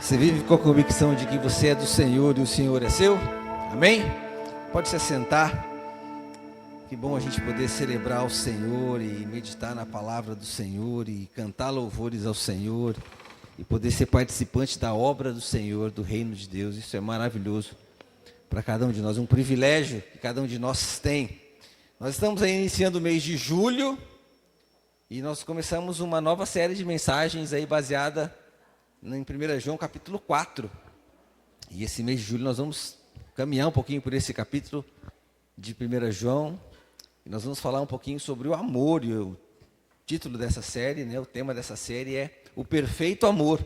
Você vive com a convicção de que você é do Senhor e o Senhor é seu? Amém? Pode se assentar. Que bom a gente poder celebrar o Senhor e meditar na palavra do Senhor e cantar louvores ao Senhor e poder ser participante da obra do Senhor, do reino de Deus. Isso é maravilhoso para cada um de nós, um privilégio que cada um de nós tem. Nós estamos aí iniciando o mês de julho e nós começamos uma nova série de mensagens aí baseada em 1 João capítulo 4. E esse mês de julho nós vamos caminhar um pouquinho por esse capítulo de 1 João. E nós vamos falar um pouquinho sobre o amor. E o título dessa série, o tema dessa série é O Perfeito Amor.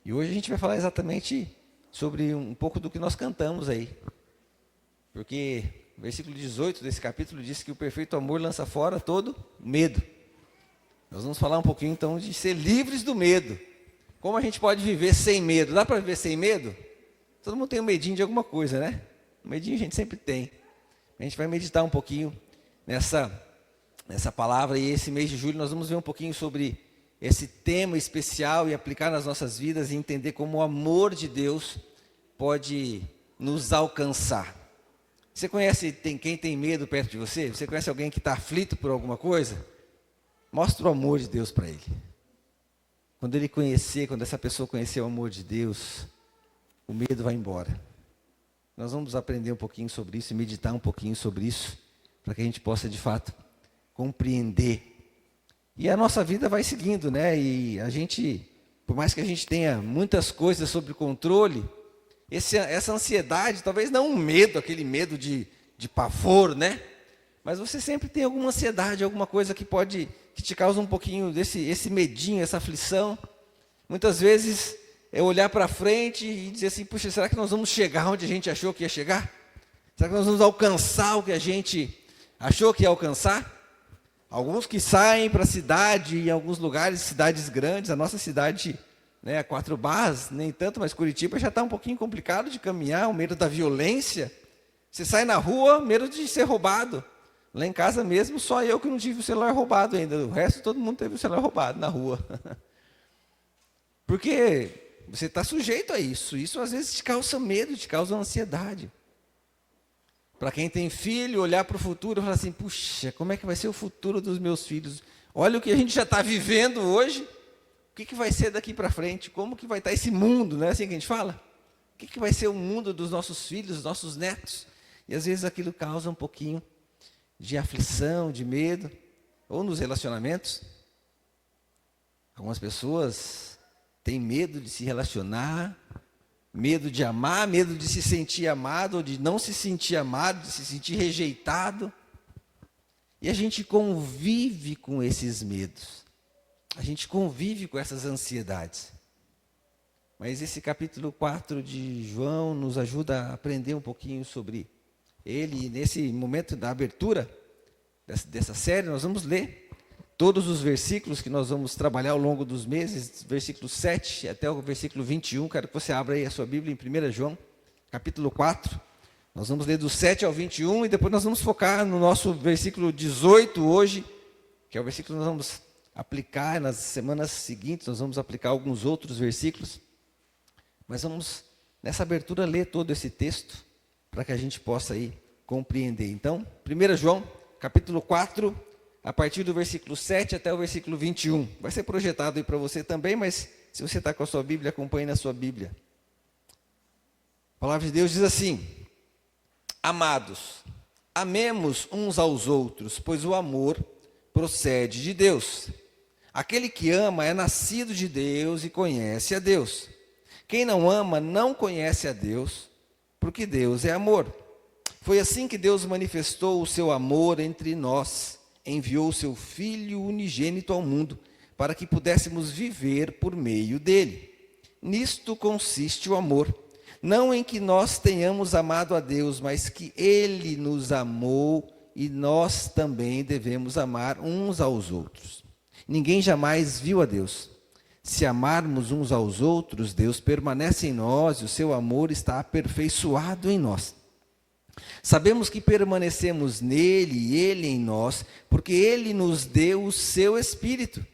E hoje a gente vai falar exatamente sobre um pouco do que nós cantamos aí. Porque o versículo 18 desse capítulo diz que o perfeito amor lança fora todo medo. Nós vamos falar um pouquinho então de ser livres do medo. Como a gente pode viver sem medo? Dá para viver sem medo? Todo mundo tem um medinho de alguma coisa, né? Um medinho a gente sempre tem. A gente vai meditar um pouquinho nessa palavra. E esse mês de julho nós vamos ver um pouquinho sobre esse tema especial e aplicar nas nossas vidas e entender como o amor de Deus pode nos alcançar. Você conhece quem tem medo perto de você? Você conhece alguém que está aflito por alguma coisa? Mostra o amor de Deus para ele. Quando essa pessoa conhecer o amor de Deus, o medo vai embora. Nós vamos aprender um pouquinho sobre isso e meditar um pouquinho sobre isso, para que a gente possa, de fato, compreender. E a nossa vida vai seguindo, E a gente, por mais que a gente tenha muitas coisas sob controle, essa ansiedade, talvez não um medo, aquele medo de pavor, Mas você sempre tem alguma ansiedade, alguma coisa que te causa um pouquinho esse medinho, essa aflição. Muitas vezes é olhar para frente e dizer assim, puxa, será que nós vamos chegar onde a gente achou que ia chegar? Será que nós vamos alcançar o que a gente achou que ia alcançar? Alguns que saem para a cidade, em alguns lugares, cidades grandes, a nossa cidade, a 4 barras, nem tanto, mas Curitiba já está um pouquinho complicado de caminhar, o medo da violência. Você sai na rua, medo de ser roubado. Lá em casa mesmo, só eu que não tive o celular roubado ainda. O resto, todo mundo teve o celular roubado na rua. Porque você está sujeito a isso. Isso às vezes te causa medo, te causa ansiedade. Para quem tem filho, olhar para o futuro e falar assim, puxa, como é que vai ser o futuro dos meus filhos? Olha o que a gente já está vivendo hoje. O que vai ser daqui para frente? Como que vai estar esse mundo? Não é assim que a gente fala? O que vai ser o mundo dos nossos filhos, dos nossos netos? E às vezes aquilo causa um pouquinho de aflição, de medo, ou nos relacionamentos. Algumas pessoas têm medo de se relacionar, medo de amar, medo de se sentir amado, ou de não se sentir amado, de se sentir rejeitado. E a gente convive com esses medos, a gente convive com essas ansiedades. Mas esse capítulo 4 de João nos ajuda a aprender um pouquinho sobre ele. Nesse momento da abertura dessa série, nós vamos ler todos os versículos que nós vamos trabalhar ao longo dos meses, versículo 7 até o versículo 21. Quero que você abra aí a sua Bíblia em 1 João, capítulo 4. Nós vamos ler do 7 ao 21 e depois nós vamos focar no nosso versículo 18 hoje, que é o versículo que nós vamos aplicar nas semanas seguintes. Nós vamos aplicar alguns outros versículos, mas vamos, nessa abertura, ler todo esse texto, para que a gente possa aí compreender. Então, 1 João, capítulo 4, a partir do versículo 7 até o versículo 21. Vai ser projetado aí para você também, mas se você está com a sua Bíblia, acompanhe na sua Bíblia. A palavra de Deus diz assim: Amados, amemos uns aos outros, pois o amor procede de Deus. Aquele que ama é nascido de Deus e conhece a Deus. Quem não ama não conhece a Deus, porque Deus é amor. Foi assim que Deus manifestou o seu amor entre nós. Enviou o seu Filho unigênito ao mundo, para que pudéssemos viver por meio dele. Nisto consiste o amor. Não em que nós tenhamos amado a Deus, mas que ele nos amou e nós também devemos amar uns aos outros. Ninguém jamais viu a Deus. Se amarmos uns aos outros, Deus permanece em nós e o seu amor está aperfeiçoado em nós. Sabemos que permanecemos nele e ele em nós, porque ele nos deu o seu Espírito.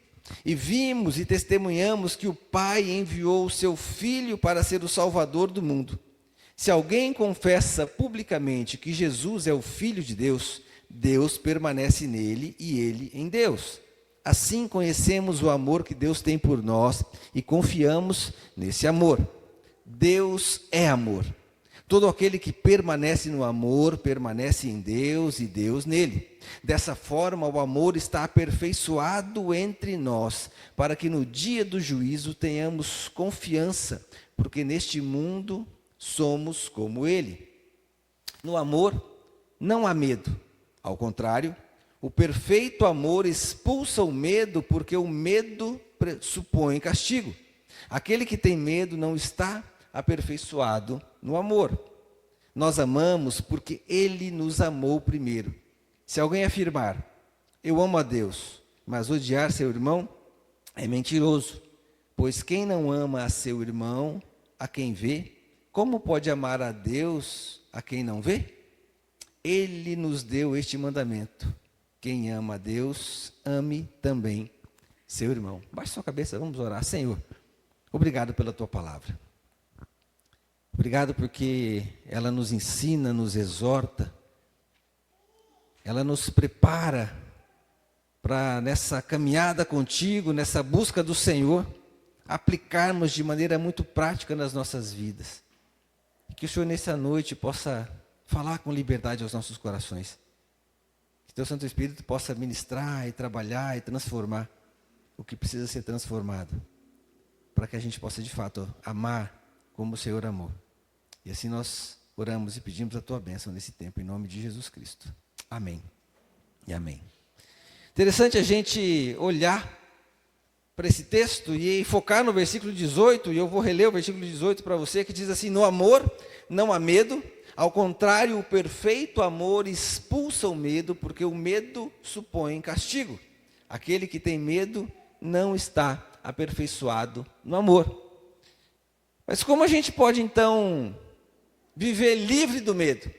E vimos e testemunhamos que o Pai enviou o seu Filho para ser o Salvador do mundo. Se alguém confessa publicamente que Jesus é o Filho de Deus, Deus permanece nele e ele em Deus. Assim conhecemos o amor que Deus tem por nós e confiamos nesse amor. Deus é amor. Todo aquele que permanece no amor, permanece em Deus e Deus nele. Dessa forma, o amor está aperfeiçoado entre nós, para que no dia do juízo tenhamos confiança, porque neste mundo somos como ele. No amor, não há medo. Ao contrário, o perfeito amor expulsa o medo, porque o medo pressupõe castigo. Aquele que tem medo não está aperfeiçoado no amor. Nós amamos porque ele nos amou primeiro. Se alguém afirmar, eu amo a Deus, mas odiar seu irmão, é mentiroso. Pois quem não ama a seu irmão, a quem vê, como pode amar a Deus a quem não vê? Ele nos deu este mandamento: quem ama a Deus, ame também seu irmão. Baixe sua cabeça, vamos orar. Senhor, obrigado pela tua palavra. Obrigado porque ela nos ensina, nos exorta, ela nos prepara para nessa caminhada contigo, nessa busca do Senhor, aplicarmos de maneira muito prática nas nossas vidas. Que o Senhor nessa noite possa falar com liberdade aos nossos corações. Que teu Santo Espírito possa ministrar e trabalhar e transformar o que precisa ser transformado, para que a gente possa de fato amar como o Senhor amou. E assim nós oramos e pedimos a tua bênção nesse tempo, em nome de Jesus Cristo. Amém e amém. Interessante a gente olhar para esse texto e focar no versículo 18, e eu vou reler o versículo 18 para você, que diz assim: no amor não há medo, ao contrário, o perfeito amor expulsa o medo, porque o medo supõe castigo. Aquele que tem medo não está aperfeiçoado no amor. Mas como a gente pode então viver livre do medo?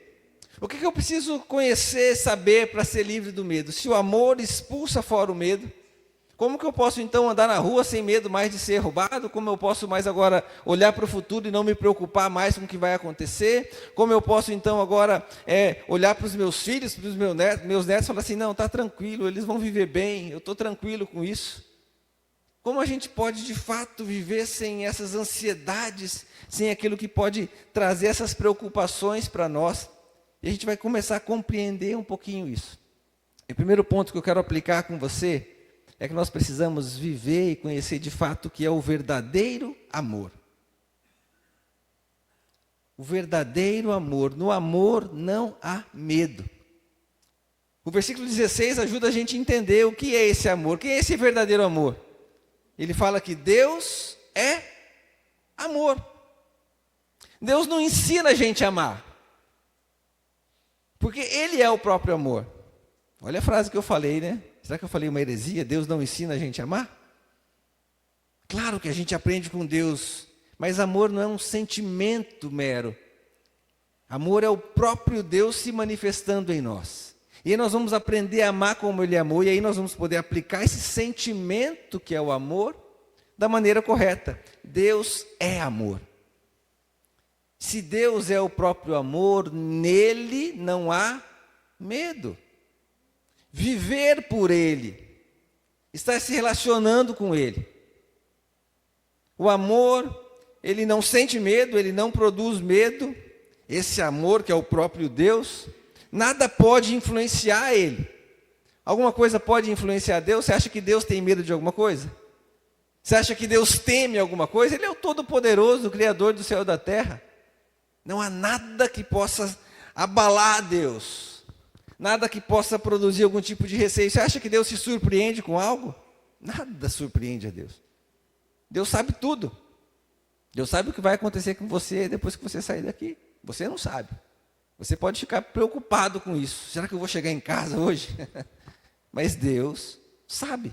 O que eu preciso conhecer, saber para ser livre do medo? Se o amor expulsa fora o medo, como que eu posso então andar na rua sem medo mais de ser roubado? Como eu posso mais agora olhar para o futuro e não me preocupar mais com o que vai acontecer? Como eu posso então agora olhar para os meus filhos, para os meus netos e falar assim, não, está tranquilo, eles vão viver bem, eu estou tranquilo com isso. Como a gente pode de fato viver sem essas ansiedades, sem aquilo que pode trazer essas preocupações para nós? E a gente vai começar a compreender um pouquinho isso. E o primeiro ponto que eu quero aplicar com você é que nós precisamos viver e conhecer de fato o que é o verdadeiro amor. O verdadeiro amor. No amor não há medo. O versículo 16 ajuda a gente a entender o que é esse amor. O que é esse verdadeiro amor? Ele fala que Deus é amor. Deus não ensina a gente a amar, porque Ele é o próprio amor. Olha a frase que eu falei, né? Será que eu falei uma heresia? Deus não ensina a gente a amar? Claro que a gente aprende com Deus, mas amor não é um sentimento mero. Amor é o próprio Deus se manifestando em nós. E aí nós vamos aprender a amar como Ele amou, e aí nós vamos poder aplicar esse sentimento que é o amor da maneira correta. Deus é amor. Se Deus é o próprio amor, nele não há medo. Viver por Ele, estar se relacionando com Ele. O amor, ele não sente medo, ele não produz medo. Esse amor que é o próprio Deus, nada pode influenciar Ele. Alguma coisa pode influenciar Deus? Você acha que Deus tem medo de alguma coisa? Você acha que Deus teme alguma coisa? Ele é o Todo-Poderoso, o Criador do céu e da terra. Não há nada que possa abalar Deus. Nada que possa produzir algum tipo de receio. Você acha que Deus se surpreende com algo? Nada surpreende a Deus. Deus sabe tudo. Deus sabe o que vai acontecer com você depois que você sair daqui. Você não sabe. Você pode ficar preocupado com isso. Será que eu vou chegar em casa hoje? Mas Deus sabe.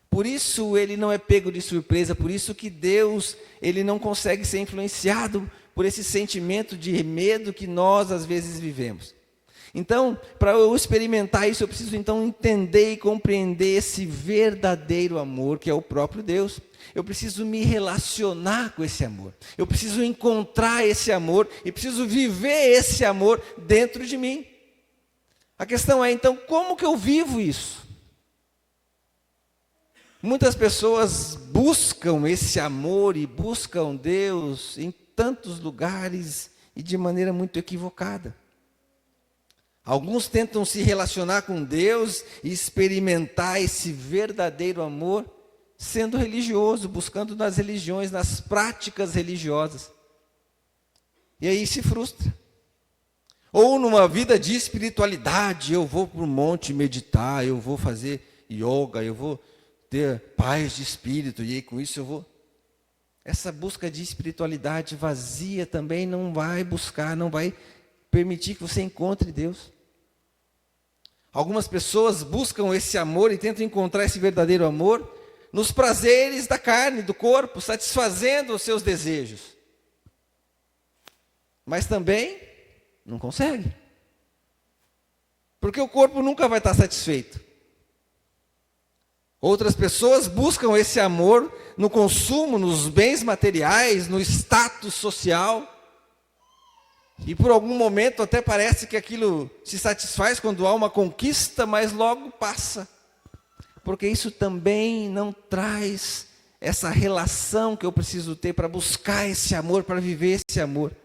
Por isso Ele não é pego de surpresa. Por isso que Deus, Ele não consegue ser influenciado por esse sentimento de medo que nós às vezes vivemos. Então, para eu experimentar isso, eu preciso então entender e compreender esse verdadeiro amor que é o próprio Deus. Eu preciso me relacionar com esse amor. Eu preciso encontrar esse amor e preciso viver esse amor dentro de mim. A questão é então, como que eu vivo isso? Muitas pessoas buscam esse amor e buscam Deus em tantos lugares e de maneira muito equivocada. Alguns tentam se relacionar com Deus e experimentar esse verdadeiro amor sendo religioso, buscando nas religiões, nas práticas religiosas. E aí se frustra. Ou numa vida de espiritualidade, eu vou para o monte meditar, eu vou fazer yoga, eu vou ter paz de espírito, e aí com isso eu vou... Essa busca de espiritualidade vazia também não vai buscar, não vai permitir que você encontre Deus. Algumas pessoas buscam esse amor e tentam encontrar esse verdadeiro amor nos prazeres da carne, do corpo, satisfazendo os seus desejos. Mas também não consegue. Porque o corpo nunca vai estar satisfeito. Outras pessoas buscam esse amor no consumo, nos bens materiais, no status social. E por algum momento até parece que aquilo se satisfaz quando há uma conquista, mas logo passa. Porque isso também não traz essa relação que eu preciso ter para buscar esse amor, para viver esse amor.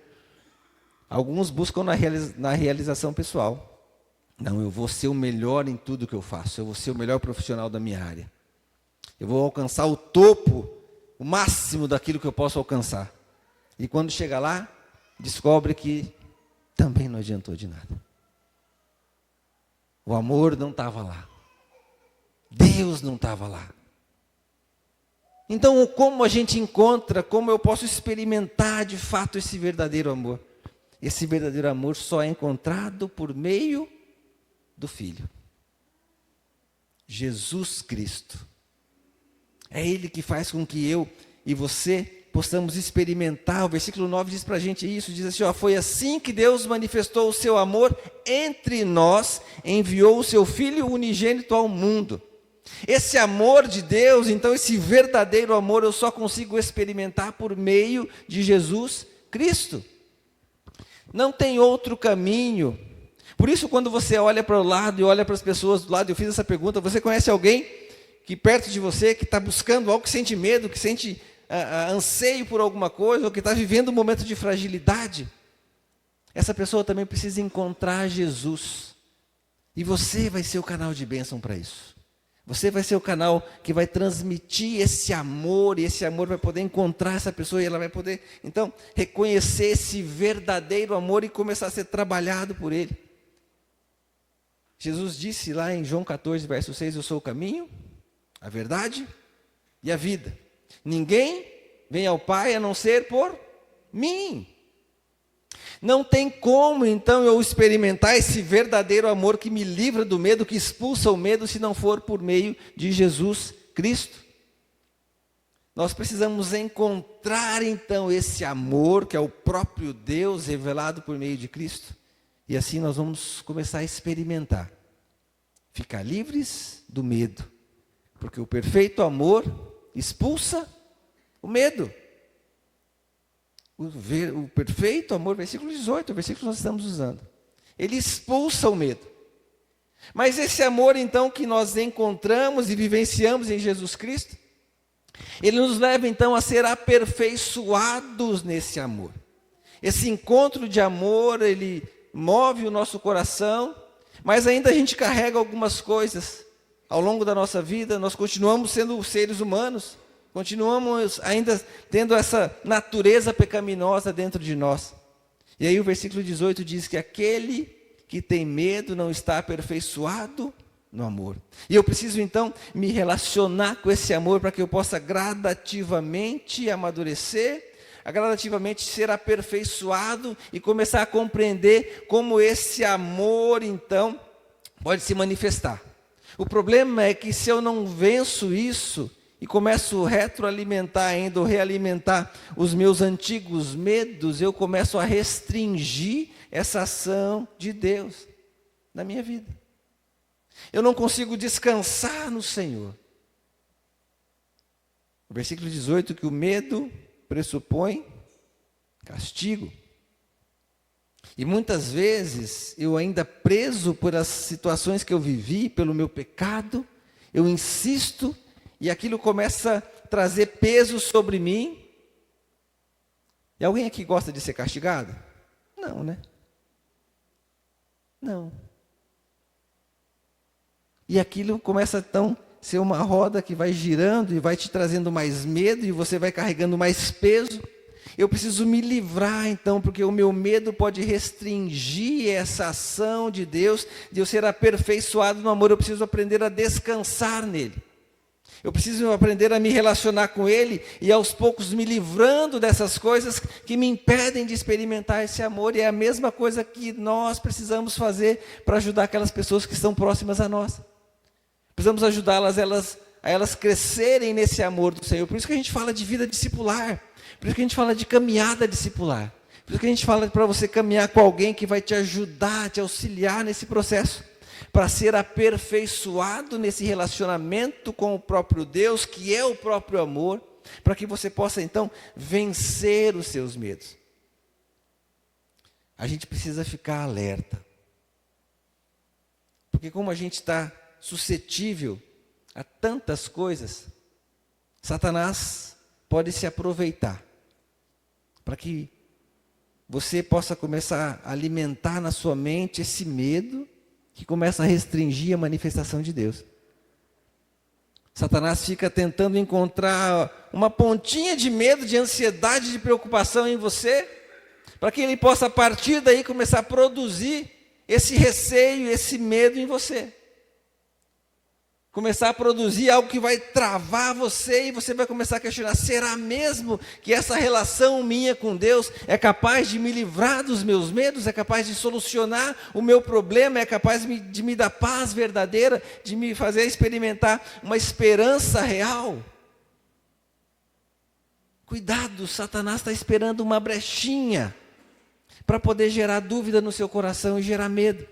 Alguns buscam na realização pessoal. Não, eu vou ser o melhor em tudo que eu faço, eu vou ser o melhor profissional da minha área. Eu vou alcançar o topo, o máximo daquilo que eu posso alcançar. E quando chega lá, descobre que também não adiantou de nada. O amor não estava lá. Deus não estava lá. Então, como a gente encontra, como eu posso experimentar de fato esse verdadeiro amor? Esse verdadeiro amor só é encontrado por meio do Filho. Jesus Cristo. É Ele que faz com que eu e você possamos experimentar. O versículo 9 diz para a gente isso, diz assim, ó, foi assim que Deus manifestou o seu amor entre nós, enviou o seu Filho unigênito ao mundo. Esse amor de Deus, então esse verdadeiro amor, eu só consigo experimentar por meio de Jesus Cristo. Não tem outro caminho. Por isso, quando você olha para o lado e olha para as pessoas do lado, eu fiz essa pergunta, você conhece alguém que perto de você, que está buscando algo, que sente medo, que sente anseio por alguma coisa, ou que está vivendo um momento de fragilidade? Essa pessoa também precisa encontrar Jesus. E você vai ser o canal de bênção para isso. Você vai ser o canal que vai transmitir esse amor, e esse amor vai poder encontrar essa pessoa, e ela vai poder, então, reconhecer esse verdadeiro amor e começar a ser trabalhado por ele. Jesus disse lá em João 14, verso 6, eu sou o caminho, a verdade e a vida. Ninguém vem ao Pai a não ser por mim. Não tem como, então, eu experimentar esse verdadeiro amor que me livra do medo, que expulsa o medo, se não for por meio de Jesus Cristo. Nós precisamos encontrar, então, esse amor, que é o próprio Deus revelado por meio de Cristo. E assim nós vamos começar a experimentar. Ficar livres do medo. Porque o perfeito amor expulsa o medo. O perfeito amor, versículo 18, o versículo que nós estamos usando. Ele expulsa o medo. Mas esse amor, então, que nós encontramos e vivenciamos em Jesus Cristo, ele nos leva, então, a ser aperfeiçoados nesse amor. Esse encontro de amor, ele move o nosso coração, mas ainda a gente carrega algumas coisas. Ao longo da nossa vida, nós continuamos sendo seres humanos, continuamos ainda tendo essa natureza pecaminosa dentro de nós. E aí o versículo 18 diz que aquele que tem medo não está aperfeiçoado no amor. E eu preciso então me relacionar com esse amor para que eu possa gradativamente amadurecer, gradativamente ser aperfeiçoado e começar a compreender como esse amor então pode se manifestar. O problema é que se eu não venço isso e começo a retroalimentar ainda, ou realimentar os meus antigos medos, eu começo a restringir essa ação de Deus. na minha vida. Eu não consigo descansar no Senhor. O versículo 18, que o medo pressupõe castigo. E muitas vezes, eu ainda preso por as situações que eu vivi, pelo meu pecado, eu insisto e aquilo começa a trazer peso sobre mim. E alguém aqui gosta de ser castigado? Não, né? Não. E aquilo começa então a ser uma roda que vai girando e vai te trazendo mais medo e você vai carregando mais peso. Eu preciso me livrar então, porque o meu medo pode restringir essa ação de Deus, de eu ser aperfeiçoado no amor. Eu preciso aprender a descansar nele. Eu preciso aprender a me relacionar com Ele e aos poucos me livrando dessas coisas que me impedem de experimentar esse amor. E é a mesma coisa que nós precisamos fazer para ajudar aquelas pessoas que estão próximas a nós. Precisamos ajudá-las a elas crescerem nesse amor do Senhor. Por isso que a gente fala de vida discipular. Por isso que a gente fala de caminhada discipular. Por isso que a gente fala para você caminhar com alguém que vai te ajudar, te auxiliar nesse processo. Para ser aperfeiçoado nesse relacionamento com o próprio Deus, que é o próprio amor, para que você possa então vencer os seus medos. A gente precisa ficar alerta. Porque como a gente está suscetível a tantas coisas, Satanás pode se aproveitar para que você possa começar a alimentar na sua mente esse medo que começa a restringir a manifestação de Deus. Satanás fica tentando encontrar uma pontinha de medo, de ansiedade, de preocupação em você, para que ele possa a partir daí começar a produzir esse receio, esse medo em você. Começar a produzir algo que vai travar você e você vai começar a questionar, será mesmo que essa relação minha com Deus é capaz de me livrar dos meus medos, é capaz de solucionar o meu problema, é capaz de me dar paz verdadeira, de me fazer experimentar uma esperança real? Cuidado, Satanás está esperando uma brechinha para poder gerar dúvida no seu coração e gerar medo.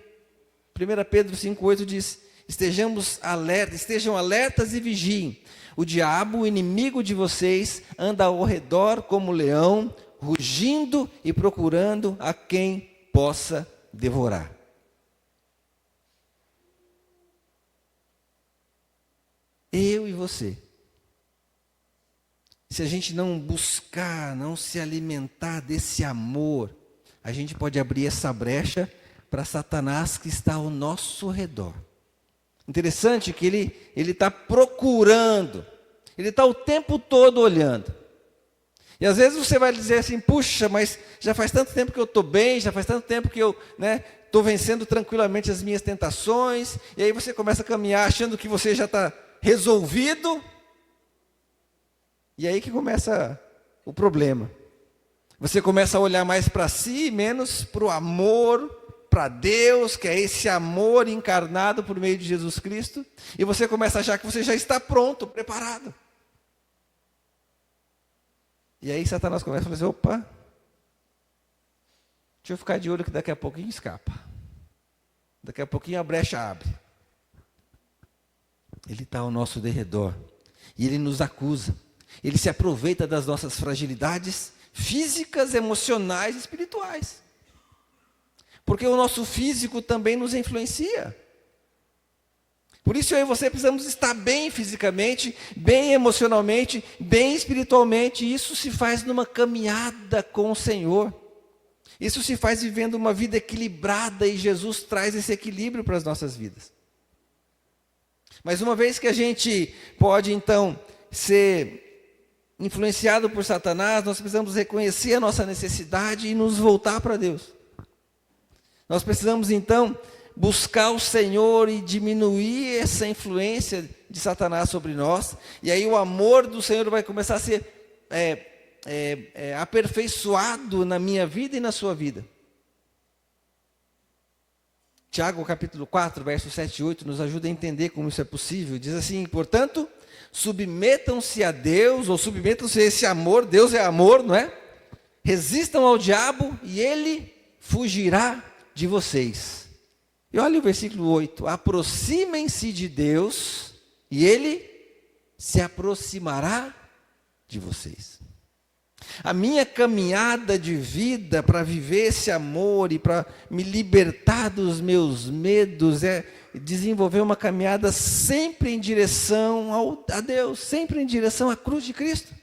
1 Pedro 5,8 diz, estejam alertas e vigiem. O diabo, o inimigo de vocês, anda ao redor como leão, rugindo e procurando a quem possa devorar. Eu e você. Se a gente não buscar, não se alimentar desse amor, a gente pode abrir essa brecha para Satanás que está ao nosso redor. Interessante que ele está procurando, ele está o tempo todo olhando. E às vezes você vai dizer assim, puxa, mas já faz tanto tempo que eu estou bem, já faz tanto tempo que eu estou vencendo tranquilamente as minhas tentações, e aí você começa a caminhar achando que você já está resolvido, e aí que começa o problema. Você começa a olhar mais para si, menos para o amor, para Deus, que é esse amor encarnado por meio de Jesus Cristo, e você começa a achar que você já está pronto, preparado. E aí Satanás começa a falar assim, opa, deixa eu ficar de olho que daqui a pouquinho escapa. Daqui a pouquinho a brecha abre. Ele está ao nosso derredor, e ele nos acusa. Ele se aproveita das nossas fragilidades físicas, emocionais e espirituais. Porque o nosso físico também nos influencia. Por isso eu e você precisamos estar bem fisicamente, bem emocionalmente, bem espiritualmente. Isso se faz numa caminhada com o Senhor. Isso se faz vivendo uma vida equilibrada e Jesus traz esse equilíbrio para as nossas vidas. Mas uma vez que a gente pode então ser influenciado por Satanás, nós precisamos reconhecer a nossa necessidade e nos voltar para Deus. Nós precisamos então buscar o Senhor e diminuir essa influência de Satanás sobre nós, e aí o amor do Senhor vai começar a ser aperfeiçoado na minha vida e na sua vida. Tiago capítulo 4, versos 7 e 8 nos ajuda a entender como isso é possível. Diz assim, portanto, submetam-se a Deus, ou submetam-se a esse amor, Deus é amor, não é? Resistam ao diabo e ele fugirá de vocês. E olha o versículo 8: aproximem-se de Deus e Ele se aproximará de vocês. A minha caminhada de vida para viver esse amor e para me libertar dos meus medos é desenvolver uma caminhada sempre em direção a Deus, sempre em direção à cruz de Cristo.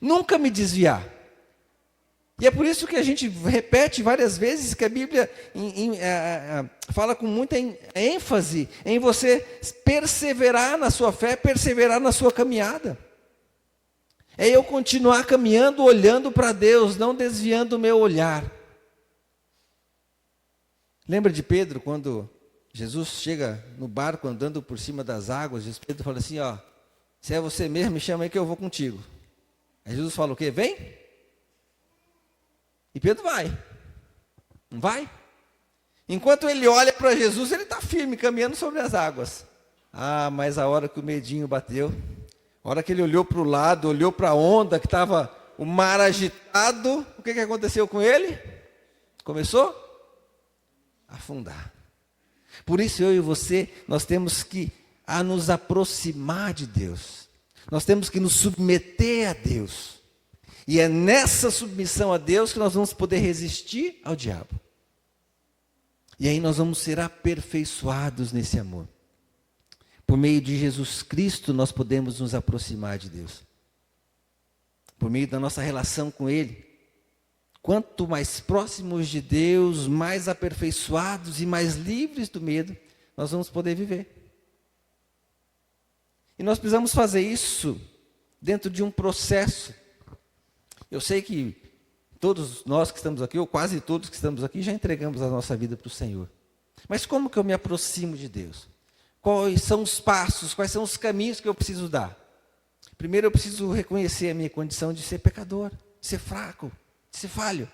Nunca me desviar. E é por isso que a gente repete várias vezes que a Bíblia fala com muita ênfase em você perseverar na sua fé, perseverar na sua caminhada. É eu continuar caminhando, olhando para Deus, não desviando o meu olhar. Lembra de Pedro, quando Jesus chega no barco andando por cima das águas, e Pedro fala assim, ó, se é você mesmo, me chama aí que eu vou contigo. Aí Jesus fala o quê? Vem. E Pedro vai. Não vai? Enquanto ele olha para Jesus, ele está firme, caminhando sobre as águas. Ah, mas a hora que o medinho bateu, a hora que ele olhou para o lado, olhou para a onda, que estava o mar agitado, o que aconteceu com ele? Começou a afundar. Por isso eu e você, nós temos que nos aproximar de Deus. Nós temos que nos submeter a Deus. E é nessa submissão a Deus que nós vamos poder resistir ao diabo. E aí nós vamos ser aperfeiçoados nesse amor. Por meio de Jesus Cristo nós podemos nos aproximar de Deus. Por meio da nossa relação com Ele. Quanto mais próximos de Deus, mais aperfeiçoados e mais livres do medo, nós vamos poder viver. E nós precisamos fazer isso dentro de um processo. Eu sei que todos nós que estamos aqui, ou quase todos que estamos aqui, já entregamos a nossa vida para o Senhor. Mas como que eu me aproximo de Deus? Quais são os passos, quais são os caminhos que eu preciso dar? Primeiro eu preciso reconhecer a minha condição de ser pecador, de ser fraco, de ser falho.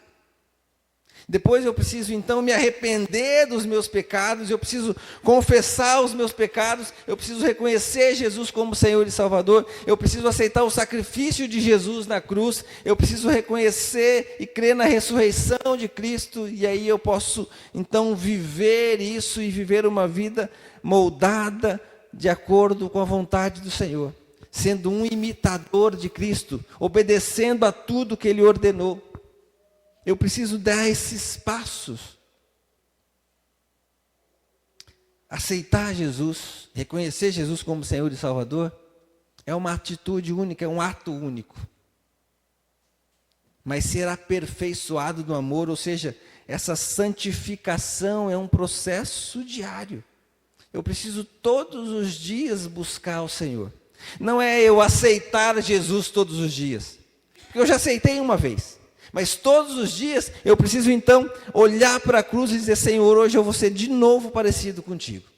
Depois eu preciso então me arrepender dos meus pecados, eu preciso confessar os meus pecados, eu preciso reconhecer Jesus como Senhor e Salvador, eu preciso aceitar o sacrifício de Jesus na cruz, eu preciso reconhecer e crer na ressurreição de Cristo, e aí eu posso então viver isso e viver uma vida moldada de acordo com a vontade do Senhor, sendo um imitador de Cristo, obedecendo a tudo que Ele ordenou. Eu preciso dar esses passos. Aceitar Jesus, reconhecer Jesus como Senhor e Salvador, é uma atitude única, é um ato único. Mas ser aperfeiçoado no amor, ou seja, essa santificação é um processo diário. Eu preciso todos os dias buscar o Senhor. Não é eu aceitar Jesus todos os dias. Porque eu já aceitei uma vez. Mas todos os dias eu preciso então olhar para a cruz e dizer, Senhor, hoje eu vou ser de novo parecido contigo.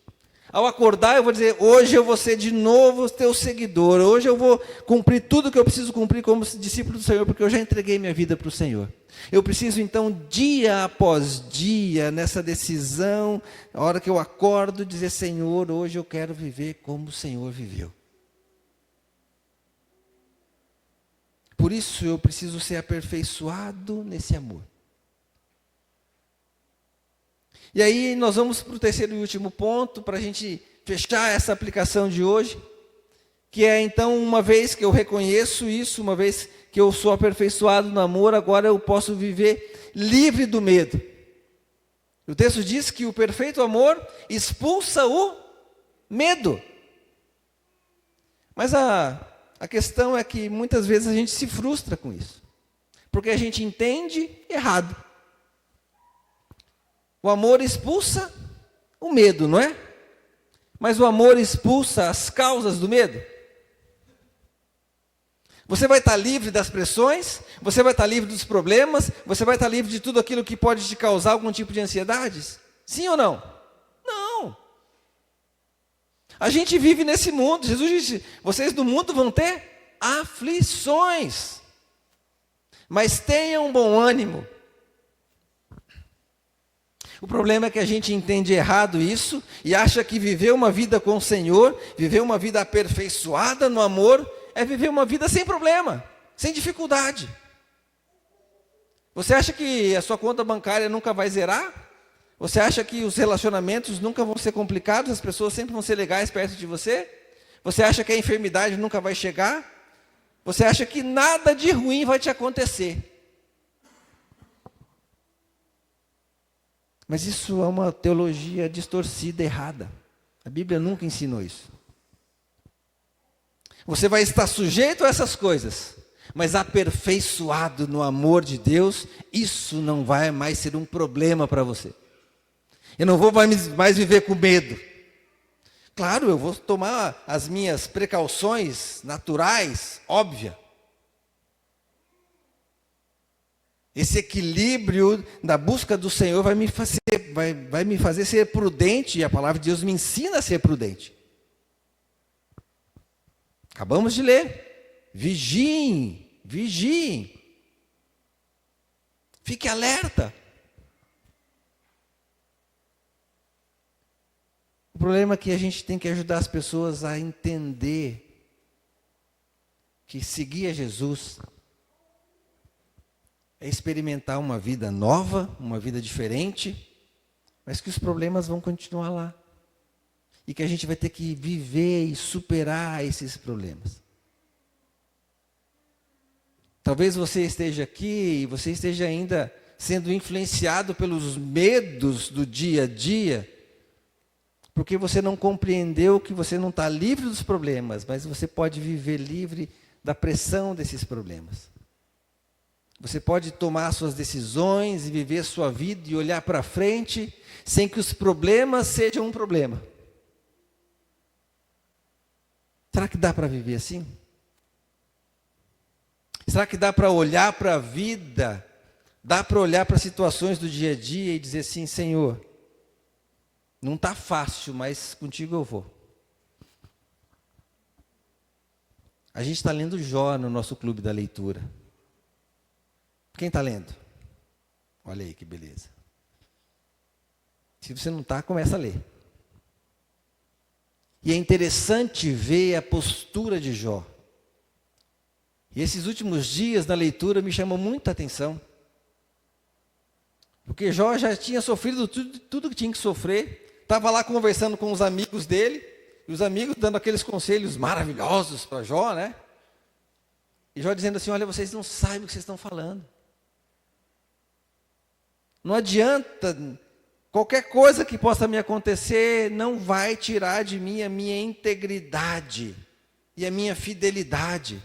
Ao acordar eu vou dizer, hoje eu vou ser de novo teu seguidor. Hoje eu vou cumprir tudo que eu preciso cumprir como discípulo do Senhor, porque eu já entreguei minha vida para o Senhor. Eu preciso então, dia após dia, nessa decisão, a hora que eu acordo, dizer, Senhor, hoje eu quero viver como o Senhor viveu. Por isso eu preciso ser aperfeiçoado nesse amor. E aí nós vamos para o terceiro e último ponto, para a gente fechar essa aplicação de hoje, que é então, uma vez que eu reconheço isso, uma vez que eu sou aperfeiçoado no amor, agora eu posso viver livre do medo. O texto diz que o perfeito amor expulsa o medo. Mas a questão é que muitas vezes a gente se frustra com isso, porque a gente entende errado. O amor expulsa o medo, não é? Mas o amor expulsa as causas do medo. Você vai estar livre das pressões, você vai estar livre dos problemas, você vai estar livre de tudo aquilo que pode te causar algum tipo de ansiedades? Sim ou não? Não. A gente vive nesse mundo. Jesus disse, vocês no mundo vão ter aflições, mas tenham bom ânimo. O problema é que a gente entende errado isso e acha que viver uma vida com o Senhor, viver uma vida aperfeiçoada no amor, é viver uma vida sem problema, sem dificuldade. Você acha que a sua conta bancária nunca vai zerar? Você acha que os relacionamentos nunca vão ser complicados, as pessoas sempre vão ser legais perto de você? Você acha que a enfermidade nunca vai chegar? Você acha que nada de ruim vai te acontecer? Mas isso é uma teologia distorcida, errada. A Bíblia nunca ensinou isso. Você vai estar sujeito a essas coisas, mas aperfeiçoado no amor de Deus, isso não vai mais ser um problema para você. Eu não vou mais viver com medo. Claro, eu vou tomar as minhas precauções naturais, óbvia. Esse equilíbrio da busca do Senhor vai me fazer ser prudente, e a palavra de Deus me ensina a ser prudente. Acabamos de ler. Vigiem, vigiem. Fique alerta. O problema é que a gente tem que ajudar as pessoas a entender que seguir a Jesus é experimentar uma vida nova, uma vida diferente, mas que os problemas vão continuar lá. E que a gente vai ter que viver e superar esses problemas. Talvez você esteja aqui e você esteja ainda sendo influenciado pelos medos do dia a dia, porque você não compreendeu que você não está livre dos problemas, mas você pode viver livre da pressão desses problemas. Você pode tomar suas decisões e viver sua vida e olhar para frente sem que os problemas sejam um problema. Será que dá para viver assim? Será que dá para olhar para a vida, dá para olhar para as situações do dia a dia e dizer assim, Senhor, não está fácil, mas contigo eu vou. A gente está lendo Jó no nosso clube da leitura. Quem está lendo? Olha aí que beleza. Se você não está, começa a ler. E é interessante ver a postura de Jó. E esses últimos dias na leitura me chamam muita atenção. Porque Jó já tinha sofrido tudo que tinha que sofrer. Estava lá conversando com os amigos dele. E os amigos dando aqueles conselhos maravilhosos para Jó, né? E Jó dizendo assim, olha, vocês não sabem o que vocês estão falando. Não adianta, qualquer coisa que possa me acontecer não vai tirar de mim a minha integridade e a minha fidelidade.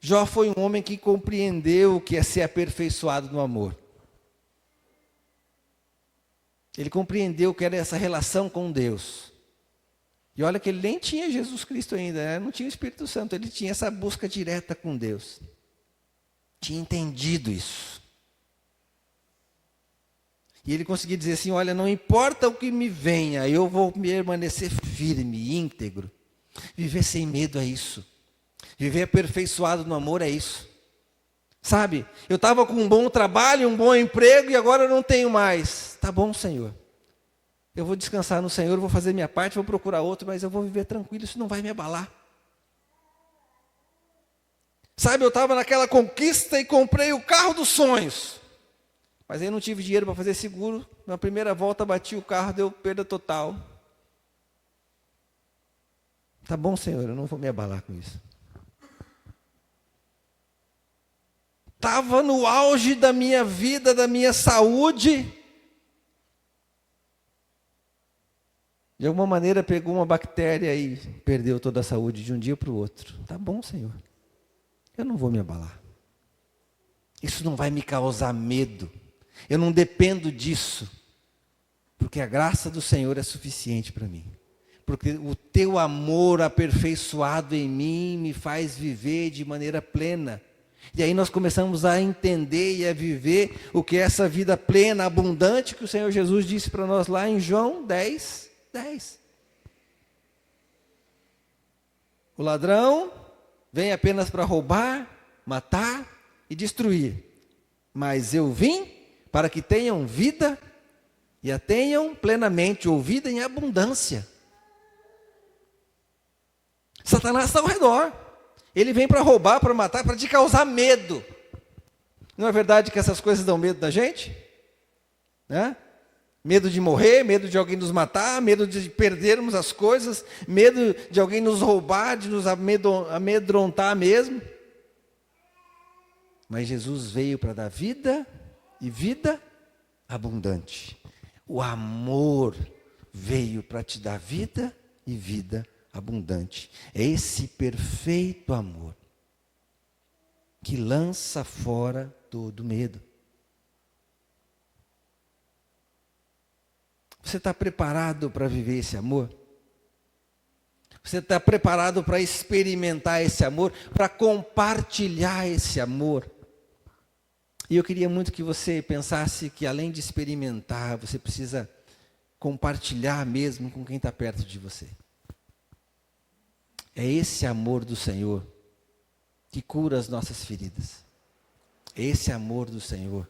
Jó foi um homem que compreendeu o que é ser aperfeiçoado no amor. Ele compreendeu o que era essa relação com Deus. E olha que ele nem tinha Jesus Cristo ainda, né? Não tinha o Espírito Santo, ele tinha essa busca direta com Deus. Tinha entendido isso. E ele conseguia dizer assim, olha, não importa o que me venha, eu vou permanecer firme, íntegro. Viver sem medo é isso. Viver aperfeiçoado no amor é isso. Sabe, eu estava com um bom trabalho, um bom emprego e agora eu não tenho mais. Tá bom, Senhor. Eu vou descansar no Senhor, vou fazer minha parte, vou procurar outro, mas eu vou viver tranquilo, isso não vai me abalar. Sabe, eu estava naquela conquista e comprei o carro dos sonhos. Mas aí eu não tive dinheiro para fazer seguro. Na primeira volta bati o carro, deu perda total. Tá bom, Senhor, eu não vou me abalar com isso. Estava no auge da minha vida, da minha saúde. De alguma maneira pegou uma bactéria e perdeu toda a saúde de um dia para o outro. Tá bom, Senhor. Eu não vou me abalar. Isso não vai me causar medo. Eu não dependo disso, porque a graça do Senhor é suficiente para mim. Porque o teu amor aperfeiçoado em mim me faz viver de maneira plena. E aí nós começamos a entender e a viver o que é essa vida plena, abundante, que o Senhor Jesus disse para nós lá em João 10, 10. O ladrão vem apenas para roubar, matar e destruir. Mas eu vim para que tenham vida e a tenham plenamente, ou vida em abundância. Satanás está ao redor. Ele vem para roubar, para matar, para te causar medo. Não é verdade que essas coisas dão medo da gente? né? Medo de morrer, medo de alguém nos matar, medo de perdermos as coisas, medo de alguém nos roubar, de nos amedrontar mesmo. Mas Jesus veio para dar vida e vida abundante. O amor veio para te dar vida e vida abundante. É esse perfeito amor que lança fora todo medo. Você está preparado para viver esse amor? Você está preparado para experimentar esse amor, para compartilhar esse amor? E eu queria muito que você pensasse que além de experimentar, você precisa compartilhar mesmo com quem está perto de você. É esse amor do Senhor que cura as nossas feridas. É esse amor do Senhor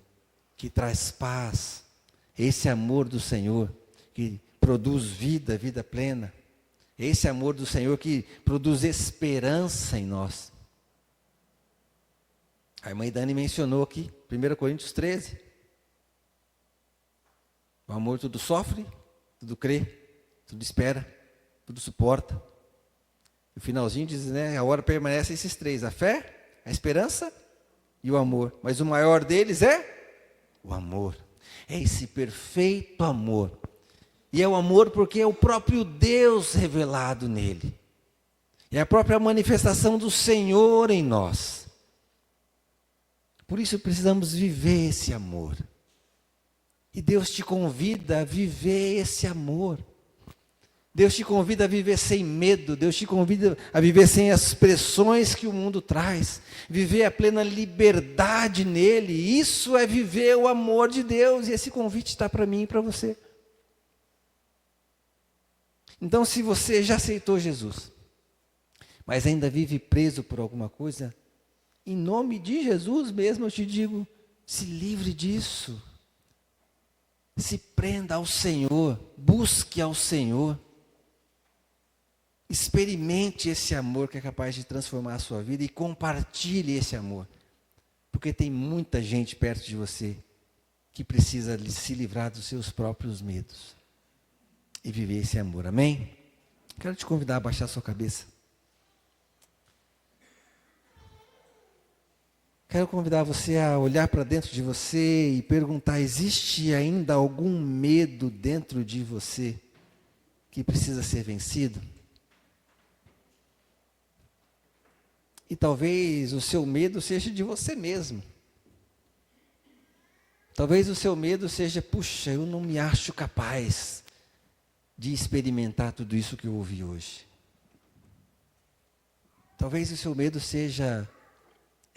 que traz paz. É esse amor do Senhor que produz vida, vida plena. É esse amor do Senhor que produz esperança em nós. A irmã Dani mencionou aqui, 1 Coríntios 13. O amor tudo sofre, tudo crê, tudo espera, tudo suporta. O finalzinho diz, né, a hora permanece esses três: a fé, a esperança e o amor. Mas o maior deles é o amor. É esse perfeito amor. E é o amor porque é o próprio Deus revelado nele. É a própria manifestação do Senhor em nós. Por isso precisamos viver esse amor. E Deus te convida a viver esse amor. Deus te convida a viver sem medo. Deus te convida a viver sem as pressões que o mundo traz. Viver a plena liberdade nele. Isso é viver o amor de Deus. E esse convite está para mim e para você. Então, se você já aceitou Jesus, mas ainda vive preso por alguma coisa, em nome de Jesus mesmo eu te digo, se livre disso. Se prenda ao Senhor, busque ao Senhor. Experimente esse amor que é capaz de transformar a sua vida e compartilhe esse amor. Porque tem muita gente perto de você que precisa se livrar dos seus próprios medos e viver esse amor, amém? Quero te convidar a baixar sua cabeça. Quero convidar você a olhar para dentro de você e perguntar: existe ainda algum medo dentro de você que precisa ser vencido? E talvez o seu medo seja de você mesmo. Talvez o seu medo seja: puxa, eu não me acho capaz de experimentar tudo isso que eu ouvi hoje. Talvez o seu medo seja: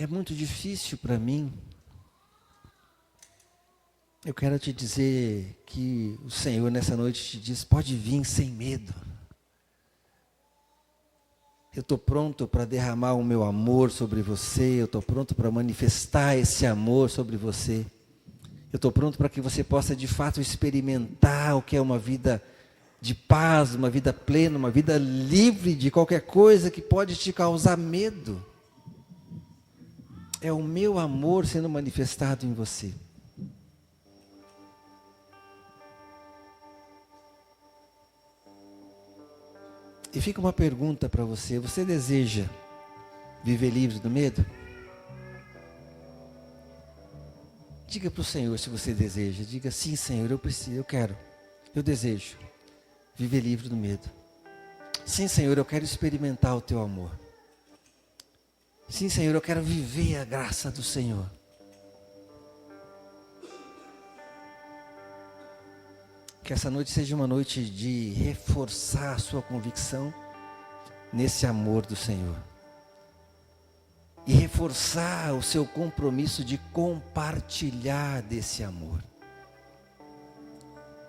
é muito difícil para mim. Eu quero te dizer que o Senhor nessa noite te diz: pode vir sem medo. Eu estou pronto para derramar o meu amor sobre você. Eu estou pronto para manifestar esse amor sobre você. Eu estou pronto para que você possa de fato experimentar o que é uma vida de paz, uma vida plena, uma vida livre de qualquer coisa que pode te causar medo. É o meu amor sendo manifestado em você. E fica uma pergunta para você: você deseja viver livre do medo? Diga para o Senhor se você deseja. Diga: sim, Senhor, eu preciso, eu quero, eu desejo viver livre do medo. Sim, Senhor, eu quero experimentar o teu amor. Sim, Senhor, eu quero viver a graça do Senhor. Que essa noite seja uma noite de reforçar a sua convicção nesse amor do Senhor. E reforçar o seu compromisso de compartilhar desse amor.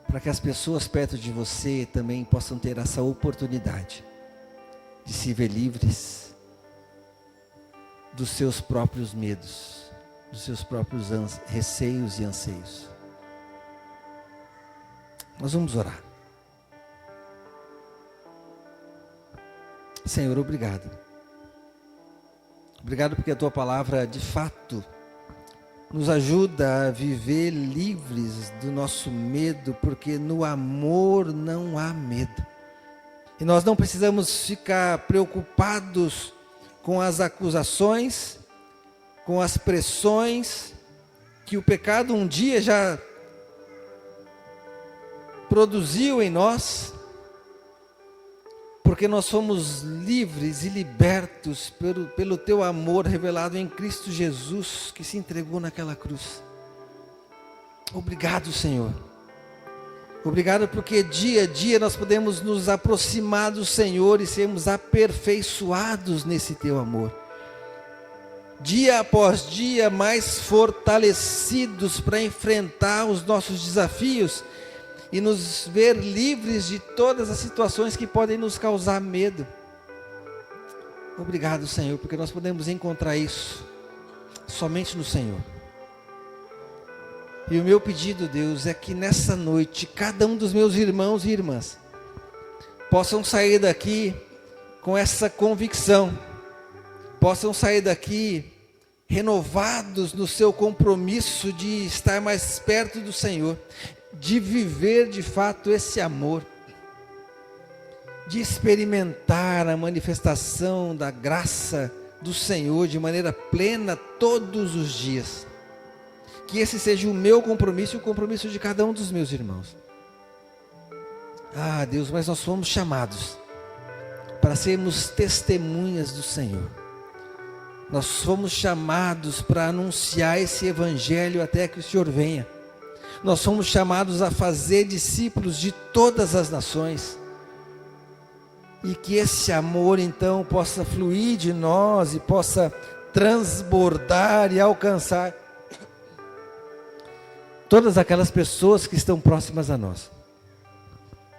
Para que as pessoas perto de você também possam ter essa oportunidade de se ver livres dos seus próprios medos, dos seus próprios receios e anseios. Nós vamos orar. Senhor, obrigado. Obrigado porque a tua palavra de fato nos ajuda a viver livres do nosso medo, porque no amor não há medo. E nós não precisamos ficar preocupados com as acusações, com as pressões que o pecado um dia já produziu em nós, porque nós somos livres e libertos pelo teu amor revelado em Cristo Jesus, que se entregou naquela cruz. Obrigado, Senhor. Obrigado porque dia a dia nós podemos nos aproximar do Senhor e sermos aperfeiçoados nesse teu amor. Dia após dia mais fortalecidos para enfrentar os nossos desafios e nos ver livres de todas as situações que podem nos causar medo. Obrigado, Senhor, porque nós podemos encontrar isso somente no Senhor. E o meu pedido, Deus, é que nessa noite, cada um dos meus irmãos e irmãs possam sair daqui com essa convicção, possam sair daqui renovados no seu compromisso de estar mais perto do Senhor, de viver de fato esse amor, de experimentar a manifestação da graça do Senhor de maneira plena todos os dias. Que esse seja o meu compromisso e o compromisso de cada um dos meus irmãos. Ah, Deus, mas nós fomos chamados para sermos testemunhas do Senhor. Nós fomos chamados para anunciar esse evangelho até que o Senhor venha. Nós fomos chamados a fazer discípulos de todas as nações. E que esse amor então possa fluir de nós e possa transbordar e alcançar todas aquelas pessoas que estão próximas a nós,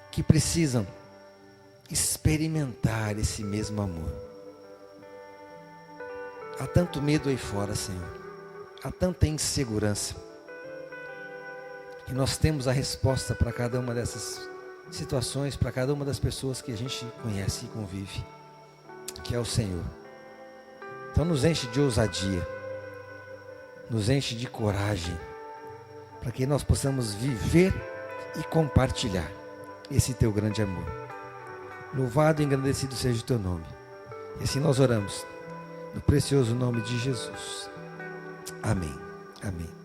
que precisam experimentar esse mesmo amor. Há tanto medo aí fora, Senhor. Há tanta insegurança. E nós temos a resposta para cada uma dessas situações, para cada uma das pessoas que a gente conhece e convive, que é o Senhor. Então nos enche de ousadia, nos enche de coragem, para que nós possamos viver e compartilhar esse teu grande amor. Louvado e engrandecido seja o teu nome. E assim nós oramos, no precioso nome de Jesus. Amém. Amém.